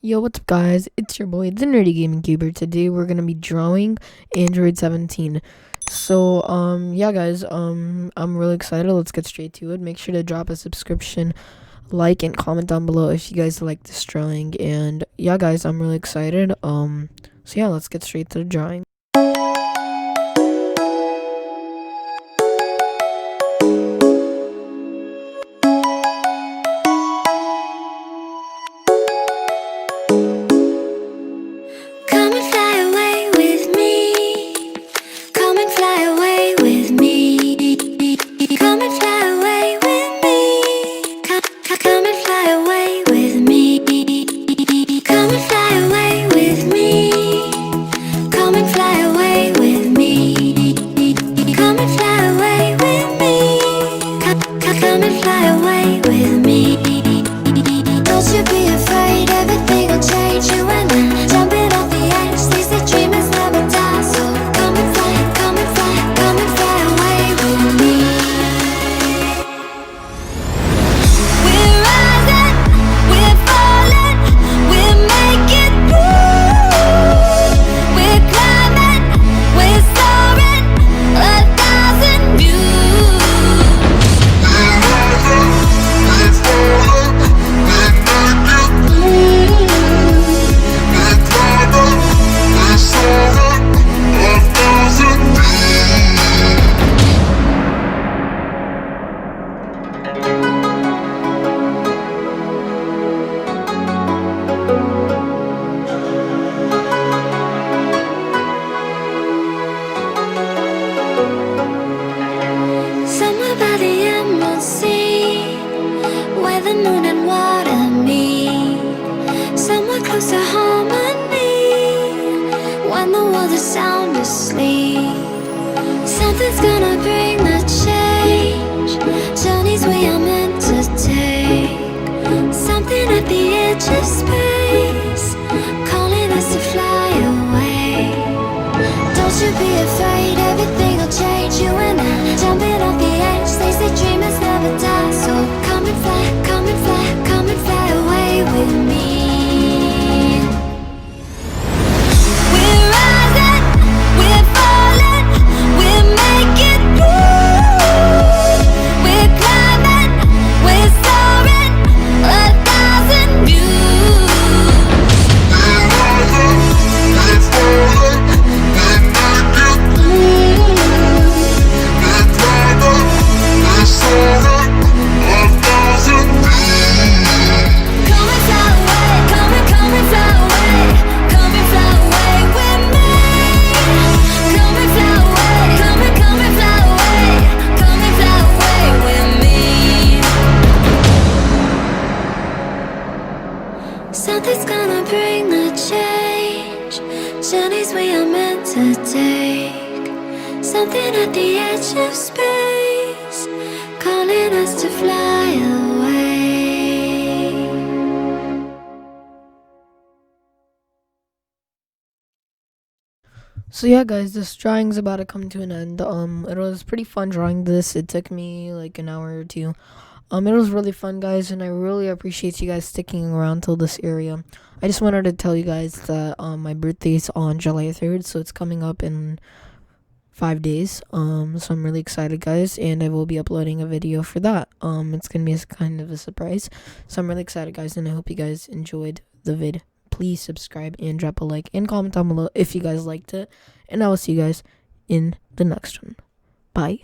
Yo, what's up guys? It's your boy, the Nerdy Gaming Cuber. Today we're gonna be drawing Android 17. So, yeah guys, I'm really excited. Let's get straight to it. Make sure to drop a subscription, like, and comment down below if you guys like this drawing. And yeah guys, I'm really excited. So yeah, let's get straight to the drawing. The moon and water meet somewhere close to harmony. When the world is sound asleep, something's gonna bring the change. Journeys we are meant to take, something at the edge of space, calling us to fly away. Don't you be afraid, everything will change. You and I, jumping off the edge. They say dreamers never die, so come and fly, come and fly, come and fly away with me. We're rising, we're falling, we're making through. We're climbing, we're soaring, 1,000 views. We're rising, we're falling, we're making through. We're climbing, we're soaring, 1,000 views. Come and fly away, come and fly away, come and fly away with me. Come and fly away, come and fly away, come and fly away with me. Something's gonna bring the change. Journeys we are meant to take, something at the edge of space, calling us to fly away. So yeah guys, this drawing's about to come to an end. It was pretty fun drawing this. It took me like an hour or two. It was really fun guys, and I really appreciate you guys sticking around till this area. I just wanted to tell you guys that my birthday's on July 3rd, so it's coming up in 5 days. So I'm really excited guys, and I will be uploading a video for that. It's gonna be kind of a surprise. So I'm really excited guys, and I hope you guys enjoyed the vid. Please subscribe and drop a like and comment down below if you guys liked it, and I will see you guys in the next one. Bye.